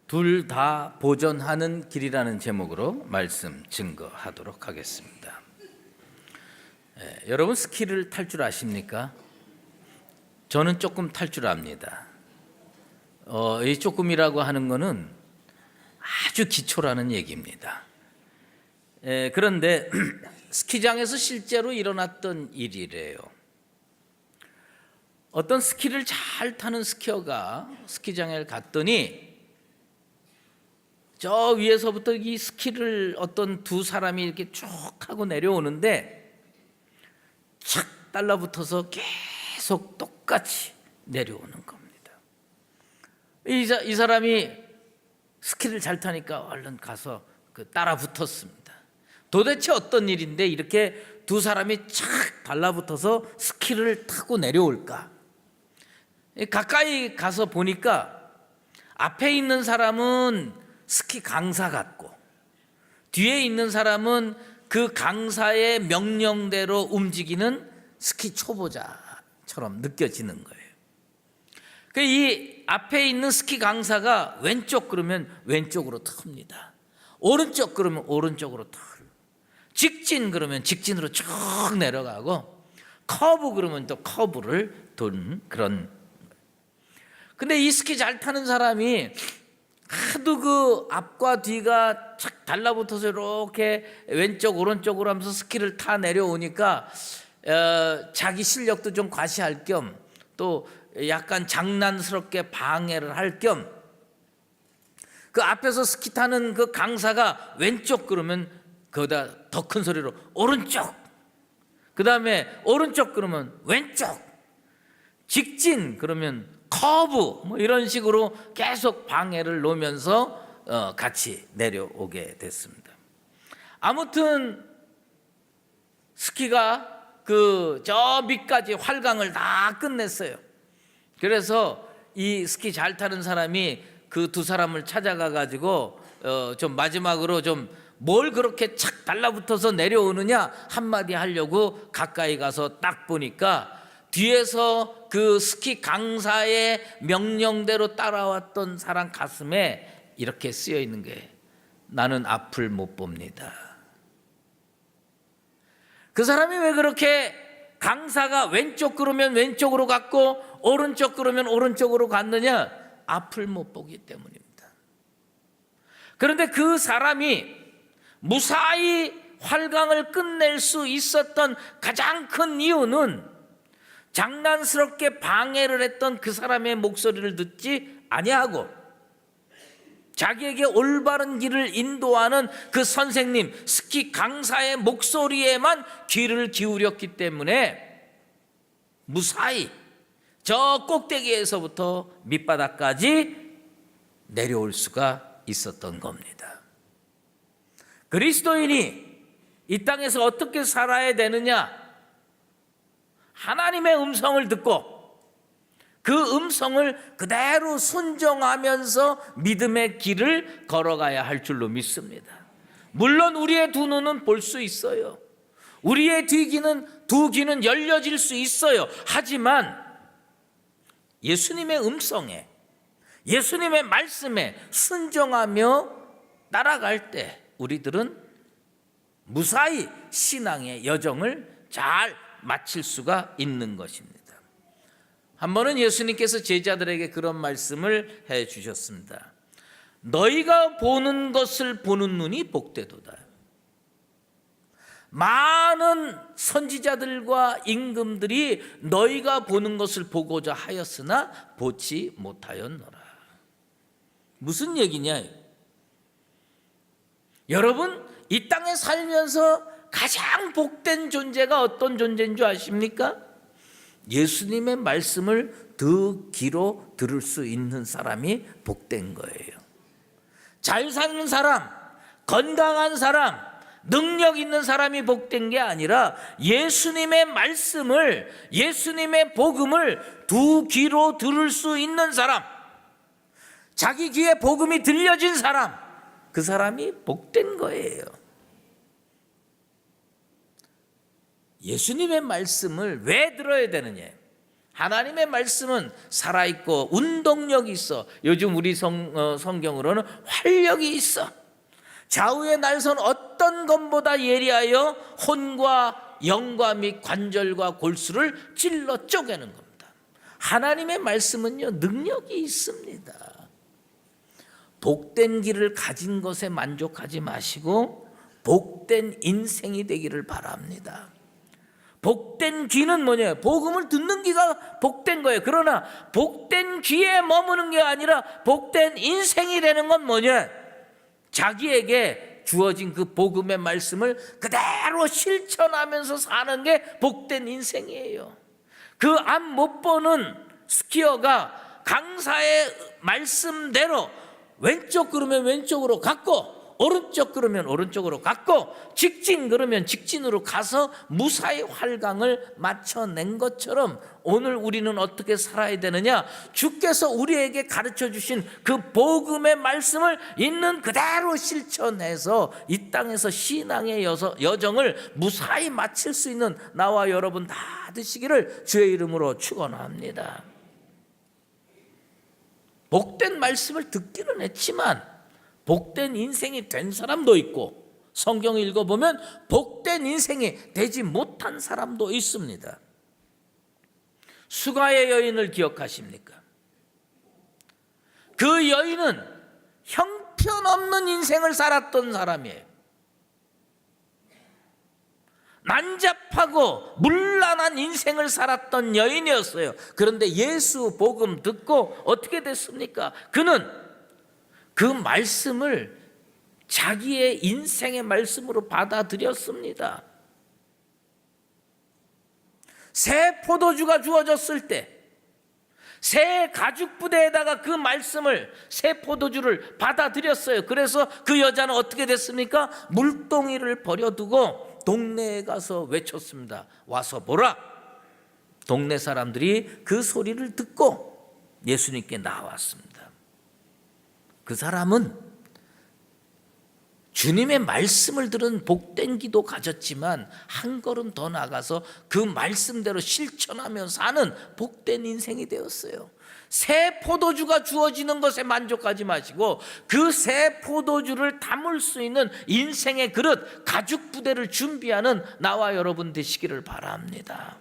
둘 다 보전하는 길이라는 제목으로 말씀 증거하도록 하겠습니다. 여러분 스키를 탈 줄 아십니까? 저는 조금 탈 줄 압니다. 이 조금이라고 하는 것은 아주 기초라는 얘기입니다. 그런데 스키장에서 실제로 일어났던 일이래요. 어떤 스키를 잘 타는 스키어가 스키장에 갔더니 저 위에서부터 이 스키를 어떤 두 사람이 이렇게 쭉 하고 내려오는데 착 달라붙어서 계속 똑같이 내려오는 겁니다. 이 사람이 스키를 잘 타니까 얼른 가서 따라 붙었습니다. 도대체 어떤 일인데 이렇게 두 사람이 착 달라붙어서 스키를 타고 내려올까? 가까이 가서 보니까 앞에 있는 사람은 스키 강사 같고 뒤에 있는 사람은 그 강사의 명령대로 움직이는 스키 초보자처럼 느껴지는 거예요. 이 앞에 있는 스키 강사가 왼쪽 그러면 왼쪽으로 텁니다. 오른쪽 그러면 오른쪽으로 털. 직진 그러면 직진으로 쭉 내려가고 커브 그러면 또 커브를 도는 그런. 근데 이 스키 잘 타는 사람이 하도 그 앞과 뒤가 착 달라붙어서 이렇게 왼쪽 오른쪽으로 하면서 스키를 타 내려오니까 자기 실력도 좀 과시할 겸 또 약간 장난스럽게 방해를 할 겸 그 앞에서 스키 타는 그 강사가 왼쪽 그러면 거기다 더 큰 소리로 오른쪽, 그 다음에 오른쪽 그러면 왼쪽, 직진 그러면 커브 뭐 이런 식으로 계속 방해를 놓으면서 같이 내려오게 됐습니다. 아무튼 스키가 저 밑까지 활강을 다 끝냈어요. 그래서 이 스키 잘 타는 사람이 그 두 사람을 찾아가 가지고 좀 마지막으로 좀 뭘 그렇게 착 달라붙어서 내려오느냐 한마디 하려고 가까이 가서 딱 보니까 뒤에서 그 스키 강사의 명령대로 따라왔던 사람 가슴에 이렇게 쓰여 있는 게 나는 앞을 못 봅니다. 그 사람이 왜 그렇게 강사가 왼쪽 그러면 왼쪽으로 갔고 오른쪽 그러면 오른쪽으로 갔느냐? 앞을 못 보기 때문입니다. 그런데 그 사람이 무사히 활강을 끝낼 수 있었던 가장 큰 이유는 장난스럽게 방해를 했던 그 사람의 목소리를 듣지 아니하고 자기에게 올바른 길을 인도하는 그 선생님, 스키 강사의 목소리에만 귀를 기울였기 때문에 무사히 저 꼭대기에서부터 밑바닥까지 내려올 수가 있었던 겁니다. 그리스도인이 이 땅에서 어떻게 살아야 되느냐? 하나님의 음성을 듣고 그 음성을 그대로 순종하면서 믿음의 길을 걸어가야 할 줄로 믿습니다. 물론 우리의 두 눈은 볼 수 있어요. 우리의 두 귀는 열려질 수 있어요. 하지만 예수님의 음성에, 예수님의 말씀에 순종하며 따라갈 때 우리들은 무사히 신앙의 여정을 잘 마칠 수가 있는 것입니다. 한 번은 예수님께서 제자들에게 그런 말씀을 해 주셨습니다. 너희가 보는 것을 보는 눈이 복되도다. 많은 선지자들과 임금들이 너희가 보는 것을 보고자 하였으나 보지 못하였노라. 무슨 얘기냐? 여러분, 이 땅에 살면서 가장 복된 존재가 어떤 존재인 줄 아십니까? 예수님의 말씀을 귀로 들을 수 있는 사람이 복된 거예요. 잘 사는 사람, 건강한 사람, 능력 있는 사람이 복된 게 아니라 예수님의 말씀을, 예수님의 복음을 두 귀로 들을 수 있는 사람, 자기 귀에 복음이 들려진 사람, 그 사람이 복된 거예요. 예수님의 말씀을 왜 들어야 되느냐? 하나님의 말씀은 살아있고 운동력이 있어. 요즘 우리 성경으로는 활력이 있어. 좌우의 날선 어떤 것보다 예리하여 혼과 영과 및 관절과 골수를 찔러 쪼개는 겁니다. 하나님의 말씀은요, 능력이 있습니다. 복된 길을 가진 것에 만족하지 마시고 복된 인생이 되기를 바랍니다. 복된 귀는 뭐냐? 복음을 듣는 귀가 복된 거예요. 그러나 복된 귀에 머무는 게 아니라 복된 인생이 되는 건 뭐냐? 자기에게 주어진 그 복음의 말씀을 그대로 실천하면서 사는 게 복된 인생이에요. 그 앞 못 보는 스키어가 강사의 말씀대로 왼쪽 그러면 왼쪽으로 갔고, 오른쪽 그러면 오른쪽으로 갔고, 직진 그러면 직진으로 가서 무사히 활강을 맞춰낸 것처럼 오늘 우리는 어떻게 살아야 되느냐? 주께서 우리에게 가르쳐 주신 그 복음의 말씀을 있는 그대로 실천해서 이 땅에서 신앙의 여정을 무사히 마칠 수 있는 나와 여러분 다 되시기를 주의 이름으로 축원합니다. 복된 말씀을 듣기는 했지만 복된 인생이 된 사람도 있고, 성경을 읽어보면 복된 인생이 되지 못한 사람도 있습니다. 수가의 여인을 기억하십니까? 그 여인은 형편없는 인생을 살았던 사람이에요. 난잡하고 문란한 인생을 살았던 여인이었어요. 그런데 예수 복음 듣고 어떻게 됐습니까? 그는 그 말씀을 자기의 인생의 말씀으로 받아들였습니다. 새 포도주가 주어졌을 때 새 가죽 부대에다가 그 말씀을, 새 포도주를 받아들였어요. 그래서 그 여자는 어떻게 됐습니까? 물동이를 버려두고 동네에 가서 외쳤습니다. 와서 보라. 동네 사람들이 그 소리를 듣고 예수님께 나왔습니다. 그 사람은 주님의 말씀을 들은 복된 기도 가졌지만 한 걸음 더 나가서 그 말씀대로 실천하며 사는 복된 인생이 되었어요. 새 포도주가 주어지는 것에 만족하지 마시고 그 새 포도주를 담을 수 있는 인생의 그릇, 가죽 부대를 준비하는 나와 여러분 되시기를 바랍니다.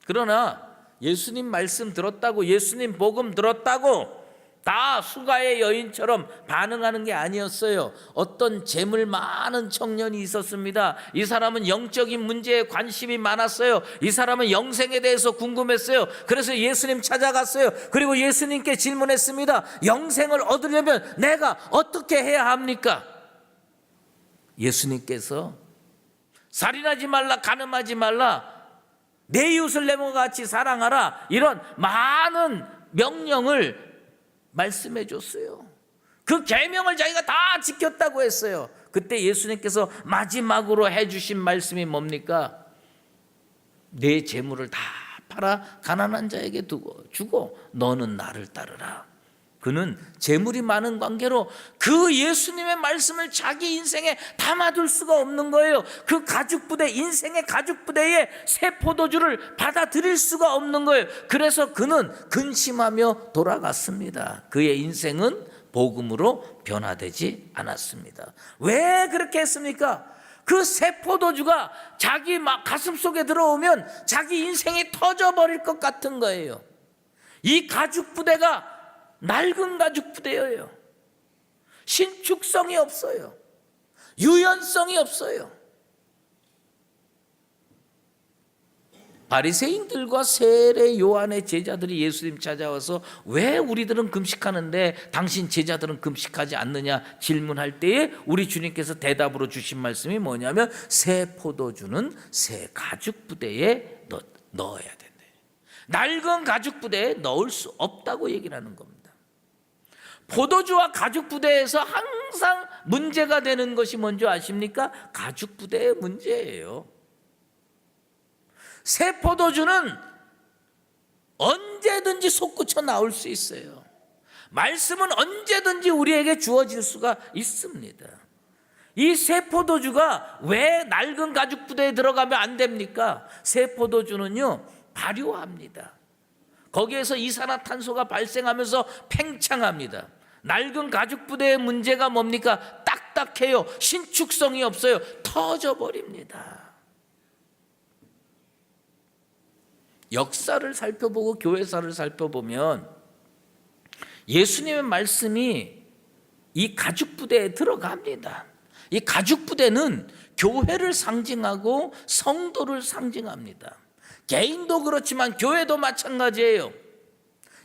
그러나 예수님 말씀 들었다고, 예수님 복음 들었다고 다 수가의 여인처럼 반응하는 게 아니었어요. 어떤 재물 많은 청년이 있었습니다. 이 사람은 영적인 문제에 관심이 많았어요. 이 사람은 영생에 대해서 궁금했어요. 그래서 예수님 찾아갔어요. 그리고 예수님께 질문했습니다. 영생을 얻으려면 내가 어떻게 해야 합니까? 예수님께서 살인하지 말라, 간음하지 말라, 내 이웃을 내 몸과 같이 사랑하라, 이런 많은 명령을 말씀해 줬어요. 그 계명을 자기가 다 지켰다고 했어요. 그때 예수님께서 마지막으로 해주신 말씀이 뭡니까? 내 재물을 다 팔아 가난한 자에게 주고 너는 나를 따르라. 그는 재물이 많은 관계로 그 예수님의 말씀을 자기 인생에 담아둘 수가 없는 거예요. 그 가죽부대, 인생의 가죽부대에 새 포도주를 받아들일 수가 없는 거예요. 그래서 그는 근심하며 돌아갔습니다. 그의 인생은 복음으로 변화되지 않았습니다. 왜 그렇게 했습니까? 그 새 포도주가 자기 가슴 속에 들어오면 자기 인생이 터져버릴 것 같은 거예요. 이 가죽부대가 낡은 가죽 부대예요. 신축성이 없어요. 유연성이 없어요. 바리새인들과 세례 요한의 제자들이 예수님 찾아와서 왜 우리들은 금식하는데 당신 제자들은 금식하지 않느냐 질문할 때에 우리 주님께서 대답으로 주신 말씀이 뭐냐면 새 포도주는 새 가죽 부대에 넣어야 된다. 낡은 가죽 부대에 넣을 수 없다고 얘기를 하는 겁니다. 포도주와 가죽 부대에서 항상 문제가 되는 것이 뭔지 아십니까? 가죽 부대의 문제예요. 새 포도주는 언제든지 솟구쳐 나올 수 있어요. 말씀은 언제든지 우리에게 주어질 수가 있습니다. 이 새 포도주가 왜 낡은 가죽 부대에 들어가면 안 됩니까? 새 포도주는요, 발효합니다. 거기에서 이산화탄소가 발생하면서 팽창합니다. 낡은 가죽 부대의 문제가 뭡니까? 딱딱해요. 신축성이 없어요. 터져버립니다. 역사를 살펴보고 교회사를 살펴보면 예수님의 말씀이 이 가죽 부대에 들어갑니다. 이 가죽 부대는 교회를 상징하고 성도를 상징합니다. 개인도 그렇지만 교회도 마찬가지예요.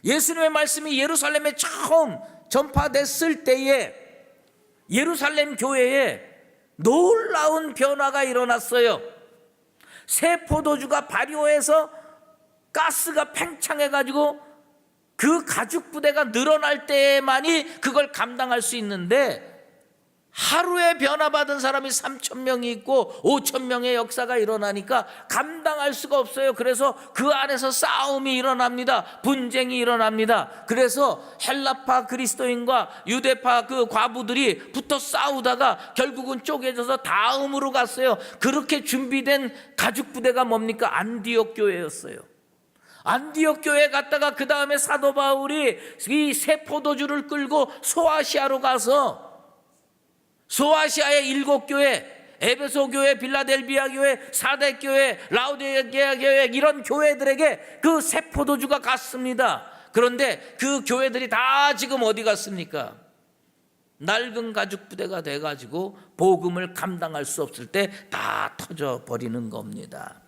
예수님의 말씀이 예루살렘에 처음 전파됐을 때에 예루살렘 교회에 놀라운 변화가 일어났어요. 새 포도주가 발효해서 가스가 팽창해가지고 그 가죽 부대가 늘어날 때만이 그걸 감당할 수 있는데, 하루에 변화받은 사람이 3,000명이 있고 5,000명의 역사가 일어나니까 감당할 수가 없어요. 그래서 그 안에서 싸움이 일어납니다. 분쟁이 일어납니다. 그래서 헬라파 그리스도인과 유대파 그 과부들이 붙어 싸우다가 결국은 쪼개져서 다음으로 갔어요. 그렇게 준비된 가죽 부대가 뭡니까? 안디옥 교회였어요. 안디옥 교회에 갔다가 그 다음에 사도 바울이 이 새 포도주를 끌고 소아시아로 가서 소아시아의 7교회, 에베소 교회, 빌라델비아 교회, 사대 교회, 라우디게아 교회, 이런 교회들에게 그 새 포도주가 갔습니다. 그런데 그 교회들이 다 지금 어디 갔습니까? 낡은 가죽 부대가 돼가지고 복음을 감당할 수 없을 때 다 터져버리는 겁니다.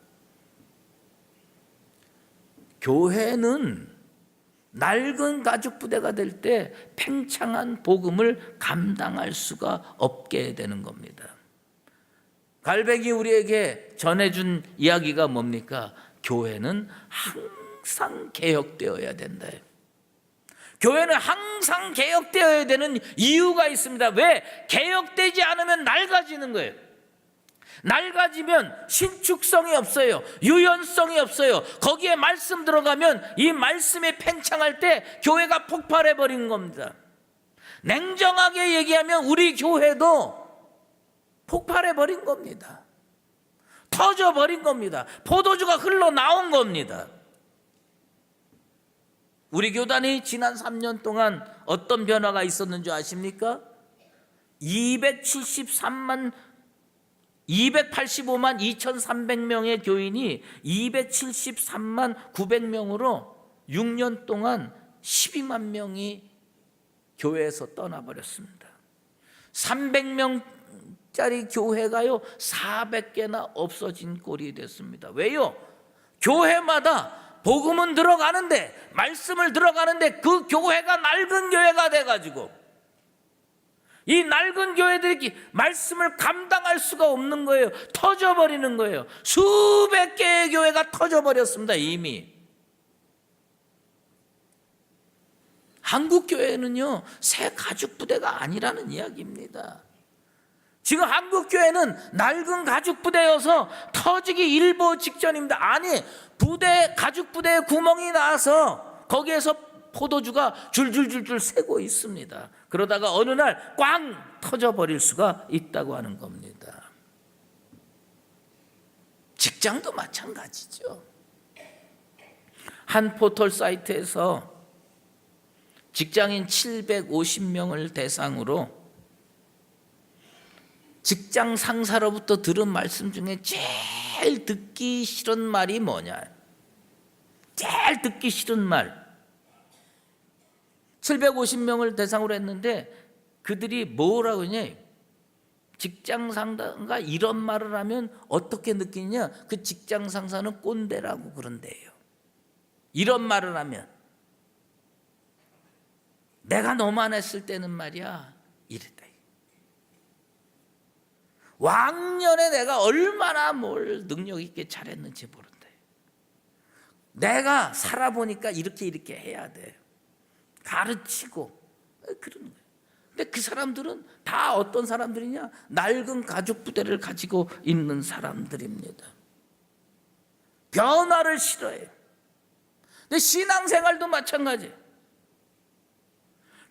교회는 낡은 가죽 부대가 될 때 팽창한 복음을 감당할 수가 없게 되는 겁니다. 갈백이 우리에게 전해준 이야기가 뭡니까? 교회는 항상 개혁되어야 된다. 교회는 항상 개혁되어야 되는 이유가 있습니다. 왜? 개혁되지 않으면 낡아지는 거예요. 낡아지면 신축성이 없어요. 유연성이 없어요. 거기에 말씀 들어가면 이 말씀이 팽창할 때 교회가 폭발해 버린 겁니다. 냉정하게 얘기하면 우리 교회도 폭발해 버린 겁니다. 터져 버린 겁니다. 포도주가 흘러나온 겁니다. 우리 교단이 지난 3년 동안 어떤 변화가 있었는지 아십니까? 285만 2,300명의 교인이 273만 900명으로 6년 동안 12만 명이 교회에서 떠나버렸습니다. 300명짜리 교회가요 400개나 없어진 꼴이 됐습니다. 왜요? 교회마다 복음은 들어가는데, 말씀을 들어가는데 그 교회가 낡은 교회가 돼가지고 이 낡은 교회들이 말씀을 감당할 수가 없는 거예요. 터져버리는 거예요. 수백 개의 교회가 터져버렸습니다. 이미. 한국 교회는요 새 가죽 부대가 아니라는 이야기입니다. 지금 한국 교회는 낡은 가죽 부대여서 터지기 일보 직전입니다. 아니, 부대, 가죽 부대에 구멍이 나서 거기에서 포도주가 줄줄줄줄 새고 있습니다. 그러다가 어느 날 꽝 터져버릴 수가 있다고 하는 겁니다. 직장도 마찬가지죠. 한 포털 사이트에서 직장인 750명을 대상으로 직장 상사로부터 들은 말씀 중에 제일 듣기 싫은 말이 뭐냐? 제일 듣기 싫은 말. 750명을 대상으로 했는데 그들이 뭐라고 하냐? 직장 상사가 이런 말을 하면 어떻게 느끼냐? 그 직장 상사는 꼰대라고 그런대요. 이런 말을 하면 내가 너만 했을 때는 말이야 이랬다. 왕년에 내가 얼마나 뭘 능력 있게 잘했는지 모른다. 내가 살아보니까 이렇게 해야 돼. 가르치고 그러는 거예요. 근데 그 사람들은 다 어떤 사람들이냐? 낡은 가죽 부대를 가지고 있는 사람들입니다. 변화를 싫어해요. 근데 신앙생활도 마찬가지예요.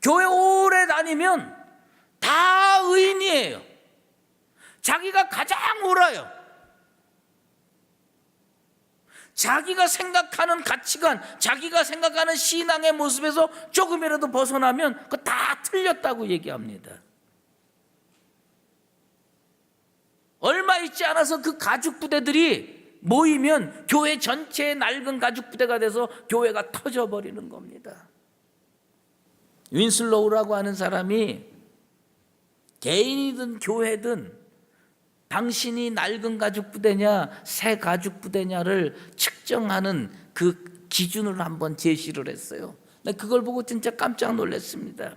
교회 오래 다니면 다 의인이에요. 자기가 가장 옳아요. 자기가 생각하는 가치관, 자기가 생각하는 신앙의 모습에서 조금이라도 벗어나면 그거 다 틀렸다고 얘기합니다. 얼마 있지 않아서 그 가죽 부대들이 모이면 교회 전체의 낡은 가죽 부대가 돼서 교회가 터져버리는 겁니다. 윈슬로우라고 하는 사람이 개인이든 교회든 당신이 낡은 가죽 부대냐 새 가죽 부대냐를 측정하는 그 기준을 한번 제시를 했어요. 그걸 보고 진짜 깜짝 놀랐습니다.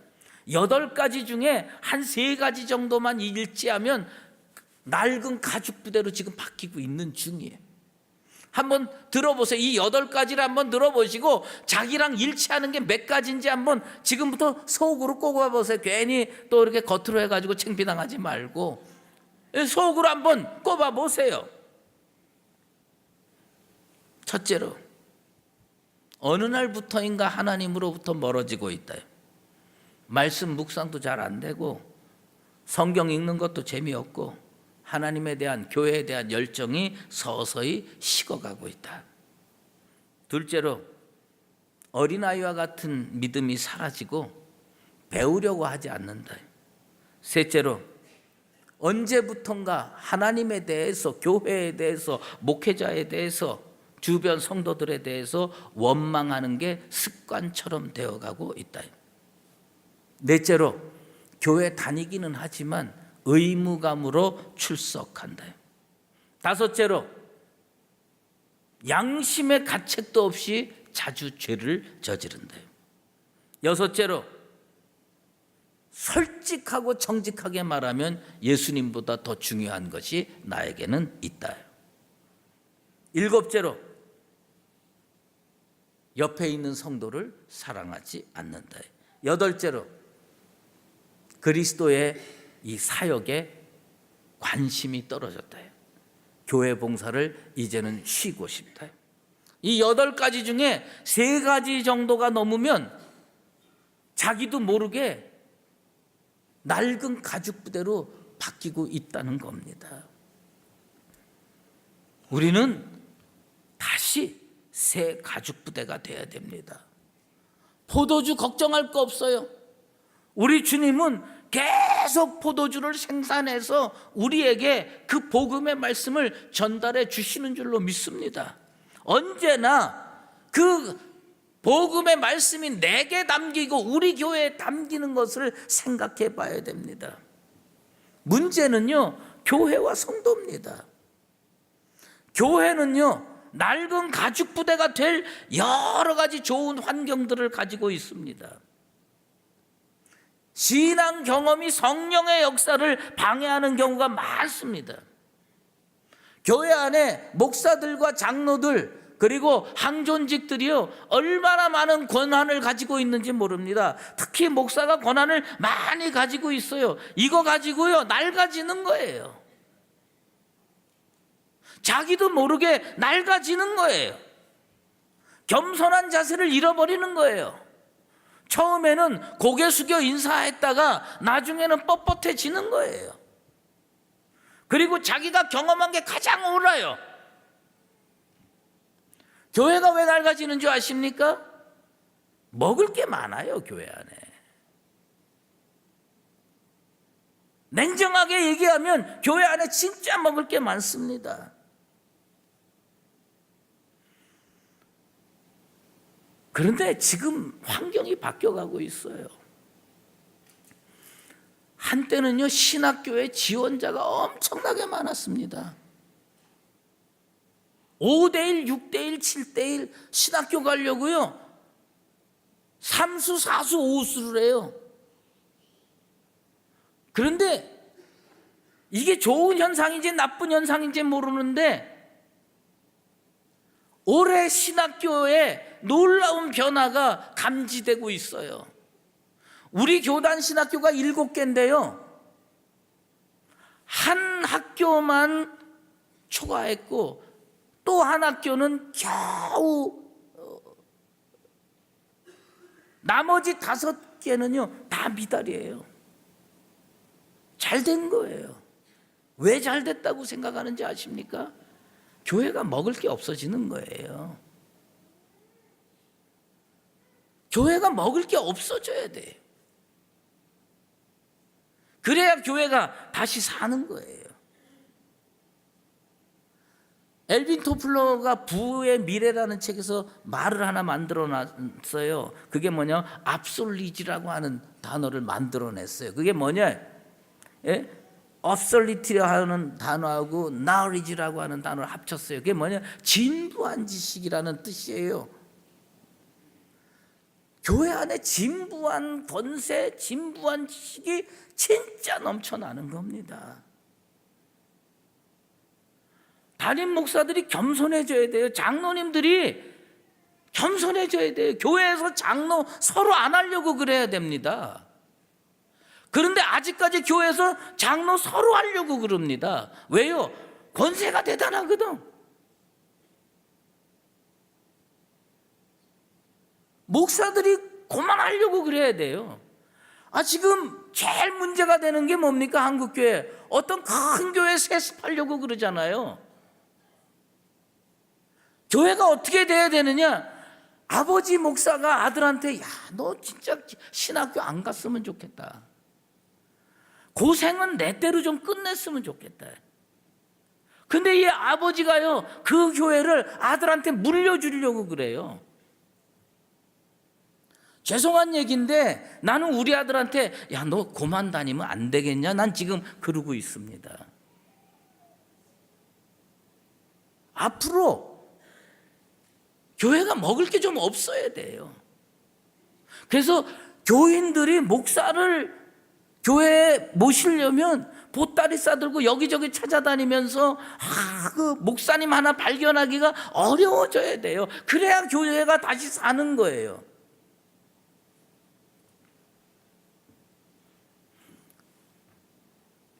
8가지 중에 한 3가지 정도만 일치하면 낡은 가죽 부대로 지금 바뀌고 있는 중이에요. 한번 들어보세요. 이 8가지를 한번 들어보시고 자기랑 일치하는 게 몇 가지인지 한번 지금부터 속으로 꼽아보세요. 괜히 또 이렇게 겉으로 해가지고 창피당하지 말고 속으로 한번 꼽아보세요. 첫째로, 어느 날부터인가 하나님으로부터 멀어지고 있다. 말씀 묵상도 잘 안 되고 성경 읽는 것도 재미없고 하나님에 대한, 교회에 대한 열정이 서서히 식어가고 있다. 둘째로, 어린아이와 같은 믿음이 사라지고 배우려고 하지 않는다. 셋째로, 언제부턴가 하나님에 대해서, 교회에 대해서, 목회자에 대해서, 주변 성도들에 대해서 원망하는 게 습관처럼 되어가고 있다. 넷째로, 교회 다니기는 하지만 의무감으로 출석한다. 다섯째로, 양심의 가책도 없이 자주 죄를 저지른다. 여섯째로, 솔직하고 정직하게 말하면 예수님보다 더 중요한 것이 나에게는 있다. 일곱째로, 옆에 있는 성도를 사랑하지 않는다. 여덟째로, 그리스도의 이 사역에 관심이 떨어졌다. 교회 봉사를 이제는 쉬고 싶다. 이 8가지 중에 3가지 정도가 넘으면 자기도 모르게 낡은 가죽 부대로 바뀌고 있다는 겁니다. 우리는 다시 새 가죽 부대가 되어야 됩니다. 포도주 걱정할 거 없어요. 우리 주님은 계속 포도주를 생산해서 우리에게 그 복음의 말씀을 전달해 주시는 줄로 믿습니다. 언제나 그 복음의 말씀이 내게 담기고 우리 교회에 담기는 것을 생각해 봐야 됩니다. 문제는요, 교회와 성도입니다. 교회는요, 낡은 가죽 부대가 될 여러 가지 좋은 환경들을 가지고 있습니다. 신앙 경험이 성령의 역사를 방해하는 경우가 많습니다. 교회 안에 목사들과 장로들 그리고 항존직들이요, 얼마나 많은 권한을 가지고 있는지 모릅니다. 특히 목사가 권한을 많이 가지고 있어요. 이거 가지고요 낡아지는 거예요. 자기도 모르게 낡아지는 거예요. 겸손한 자세를 잃어버리는 거예요. 처음에는 고개 숙여 인사했다가 나중에는 뻣뻣해지는 거예요. 그리고 자기가 경험한 게 가장 옳아요. 교회가 왜 낡아지는 줄 아십니까? 먹을 게 많아요, 교회 안에. 냉정하게 얘기하면 교회 안에 진짜 먹을 게 많습니다. 그런데 지금 환경이 바뀌어가고 있어요. 한때는요, 신학교에 지원자가 엄청나게 많았습니다. 5대1, 6대1, 7대1 신학교 가려고요 3수, 4수, 5수를 해요. 그런데 이게 좋은 현상인지 나쁜 현상인지 모르는데 올해 신학교에 놀라운 변화가 감지되고 있어요. 우리 교단 신학교가 7개인데요 한 학교만 초과했고 또 한 학교는 겨우 나머지 5개는요 다 미달이에요. 잘 된 거예요. 왜 잘 됐다고 생각하는지 아십니까? 교회가 먹을 게 없어지는 거예요. 교회가 먹을 게 없어져야 돼요. 그래야 교회가 다시 사는 거예요. 엘빈 토플러가 부의 미래라는 책에서 말을 하나 만들어 놨어요. 그게 뭐냐? 압솔리지라고 하는 단어를 만들어냈어요. 그게 뭐냐? obsolete라고 하는 단어하고 knowledge라고 하는 단어를 합쳤어요. 그게 뭐냐? 진부한 지식이라는 뜻이에요. 교회 안에 진부한 권세, 진부한 지식이 진짜 넘쳐나는 겁니다. 담임 목사들이 겸손해져야 돼요. 장로님들이 겸손해져야 돼요. 교회에서 장로 서로 안 하려고 그래야 됩니다. 그런데 아직까지 교회에서 장로 서로 하려고 그럽니다. 왜요? 권세가 대단하거든. 목사들이 그만하려고 그래야 돼요. 지금 제일 문제가 되는 게 뭡니까? 한국교회. 어떤 큰 교회 세습하려고 그러잖아요. 교회가 어떻게 돼야 되느냐? 아버지 목사가 아들한테 너 진짜 신학교 안 갔으면 좋겠다. 고생은 내 대로 좀 끝냈으면 좋겠다. 근데 이 아버지가요, 그 교회를 아들한테 물려주려고 그래요. 죄송한 얘기인데 나는 우리 아들한테 너 그만 다니면 안 되겠냐? 난 지금 그러고 있습니다. 앞으로 교회가 먹을 게 좀 없어야 돼요. 그래서 교인들이 목사를 교회에 모시려면 보따리 싸들고 여기저기 찾아다니면서 그 목사님 하나 발견하기가 어려워져야 돼요. 그래야 교회가 다시 사는 거예요.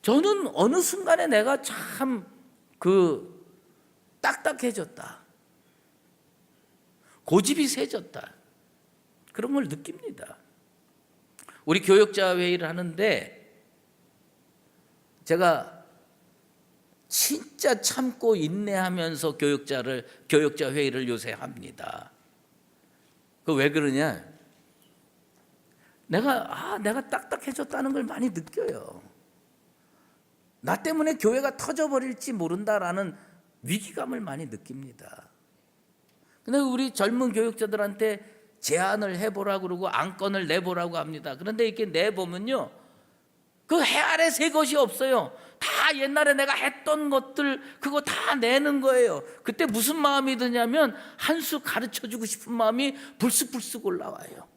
저는 어느 순간에 내가 참 딱딱해졌다. 고집이 세졌다. 그런 걸 느낍니다. 우리 교역자 회의를 하는데 제가 진짜 참고 인내하면서 교역자 회의를 요새 합니다. 그 왜 그러냐? 내가 딱딱해졌다는 걸 많이 느껴요. 나 때문에 교회가 터져버릴지 모른다라는 위기감을 많이 느낍니다. 근데 우리 젊은 교육자들한테 제안을 해보라고 그러고 안건을 내보라고 합니다. 그런데 이렇게 내보면요, 그 해 아래 새 것이 없어요. 다 옛날에 내가 했던 것들 그거 다 내는 거예요. 그때 무슨 마음이 드냐면 한 수 가르쳐주고 싶은 마음이 불쑥불쑥 올라와요.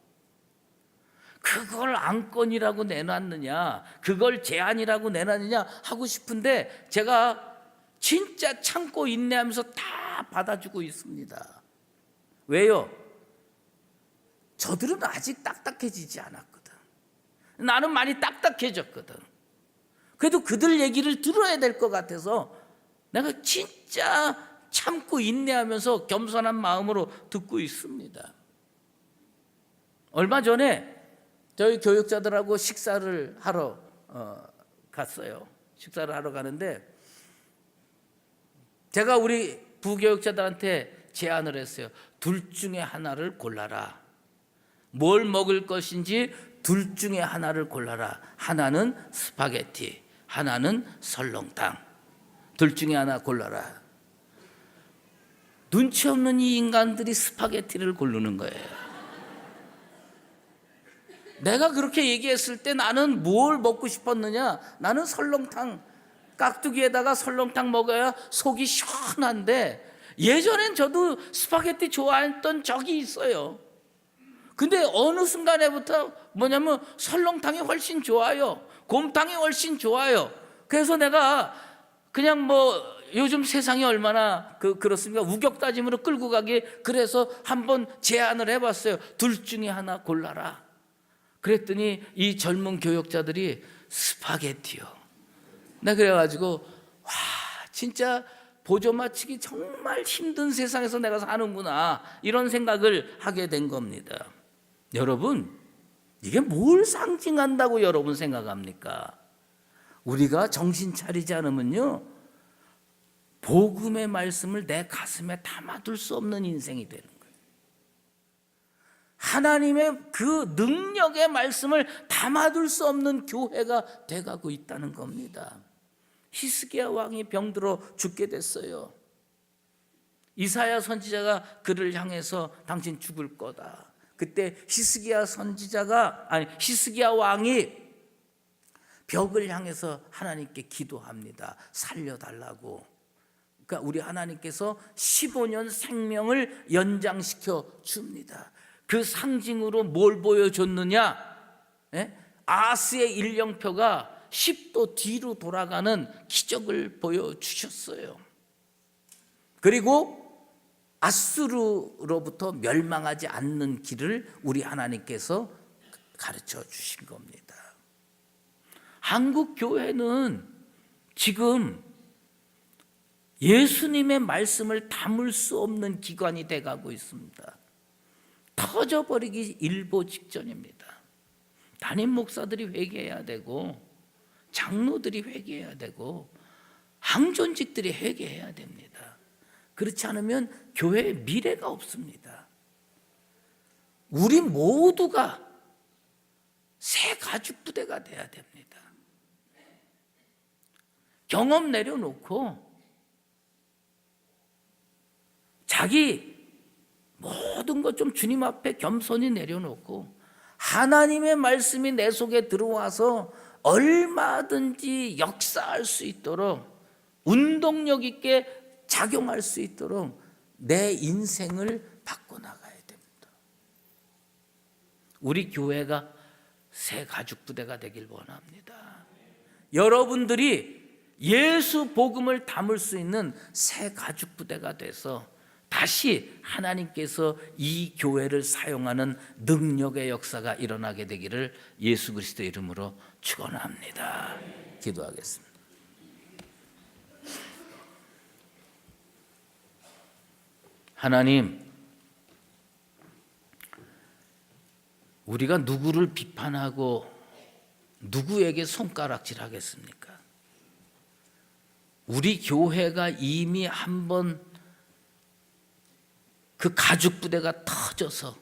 그걸 안건이라고 내놨느냐, 그걸 제안이라고 내놨느냐 하고 싶은데 제가 진짜 참고 인내하면서 다 받아주고 있습니다. 왜요? 저들은 아직 딱딱해지지 않았거든. 나는 많이 딱딱해졌거든. 그래도 그들 얘기를 들어야 될 것 같아서 내가 진짜 참고 인내하면서 겸손한 마음으로 듣고 있습니다. 얼마 전에 저희 교육자들하고 식사를 하러 갔어요. 식사를 하러 가는데 제가 우리 부교육자들한테 제안을 했어요. 둘 중에 하나를 골라라. 뭘 먹을 것인지 둘 중에 하나를 골라라. 하나는 스파게티, 하나는 설렁탕. 둘 중에 하나 골라라. 눈치 없는 이 인간들이 스파게티를 고르는 거예요. 내가 그렇게 얘기했을 때 나는 뭘 먹고 싶었느냐? 나는 설렁탕, 깍두기에다가 설렁탕 먹어야 속이 시원한데 예전엔 저도 스파게티 좋아했던 적이 있어요. 근데 어느 순간에부터 뭐냐면 설렁탕이 훨씬 좋아요. 곰탕이 훨씬 좋아요. 그래서 내가 그냥 요즘 세상이 얼마나 그렇습니까? 우격다짐으로 끌고 가기, 그래서 한번 제안을 해봤어요. 둘 중에 하나 골라라. 그랬더니 이 젊은 교역자들이 스파게티요. 내가 그래가지고 진짜 보조 맞추기 정말 힘든 세상에서 내가 사는구나, 이런 생각을 하게 된 겁니다. 여러분, 이게 뭘 상징한다고 여러분 생각합니까? 우리가 정신 차리지 않으면요, 복음의 말씀을 내 가슴에 담아둘 수 없는 인생이 되는 거예요. 하나님의 그 능력의 말씀을 담아둘 수 없는 교회가 돼가고 있다는 겁니다. 히스기야 왕이 병들어 죽게 됐어요. 이사야 선지자가 그를 향해서 당신 죽을 거다. 그때 히스기야 왕이 벽을 향해서 하나님께 기도합니다. 살려달라고. 그러니까 우리 하나님께서 15년 생명을 연장시켜 줍니다. 그 상징으로 뭘 보여줬느냐? 아스의 일령표가 10도 뒤로 돌아가는 기적을 보여주셨어요. 그리고 아수르로부터 멸망하지 않는 길을 우리 하나님께서 가르쳐 주신 겁니다. 한국 교회는 지금 예수님의 말씀을 담을 수 없는 기관이 돼가고 있습니다. 터져버리기 일보 직전입니다. 담임 목사들이 회개해야 되고, 장로들이 회개해야 되고, 항존직들이 회개해야 됩니다. 그렇지 않으면 교회에 미래가 없습니다. 우리 모두가 새 가죽 부대가 돼야 됩니다. 경험 내려놓고 자기 모든 것 좀 주님 앞에 겸손히 내려놓고 하나님의 말씀이 내 속에 들어와서 얼마든지 역사할 수 있도록, 운동력 있게 작용할 수 있도록 내 인생을 바꿔나가야 됩니다. 우리 교회가 새 가죽 부대가 되길 원합니다. 여러분들이 예수 복음을 담을 수 있는 새 가죽 부대가 돼서 다시 하나님께서 이 교회를 사용하는 능력의 역사가 일어나게 되기를 예수 그리스도의 이름으로 축원합니다. 기도하겠습니다. 하나님, 우리가 누구를 비판하고 누구에게 손가락질하겠습니까? 우리 교회가 이미 한번 그 가죽 부대가 터져서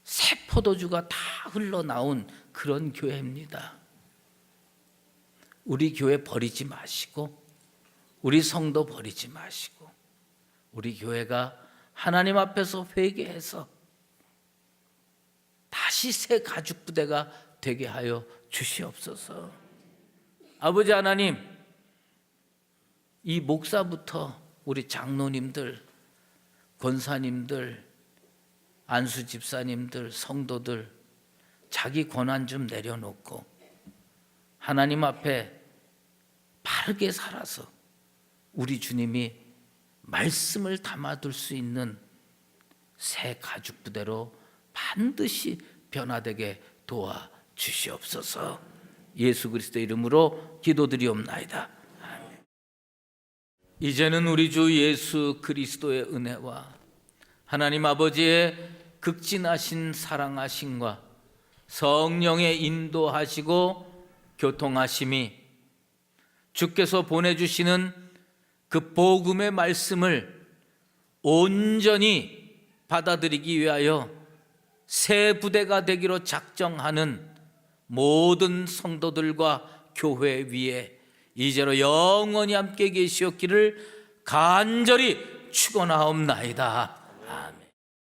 새 포도주가 다 흘러나온 그런 교회입니다. 우리 교회 버리지 마시고, 우리 성도 버리지 마시고, 우리 교회가 하나님 앞에서 회개해서 다시 새 가죽 부대가 되게 하여 주시옵소서. 아버지 하나님, 이 목사부터 우리 장로님들, 권사님들, 안수 집사님들, 성도들 자기 권한 좀 내려놓고 하나님 앞에 바르게 살아서 우리 주님이 말씀을 담아둘 수 있는 새 가죽 부대로 반드시 변화되게 도와 주시옵소서. 예수 그리스도 이름으로 기도드리옵나이다. 아멘. 이제는 우리 주 예수 그리스도의 은혜와 하나님 아버지의 극진하신 사랑하심과 성령의 인도하시고 교통하심이 주께서 보내주시는 그 복음의 말씀을 온전히 받아들이기 위하여 새 부대가 되기로 작정하는 모든 성도들과 교회 위에 이제로 영원히 함께 계시옵기를 간절히 축원하옵나이다.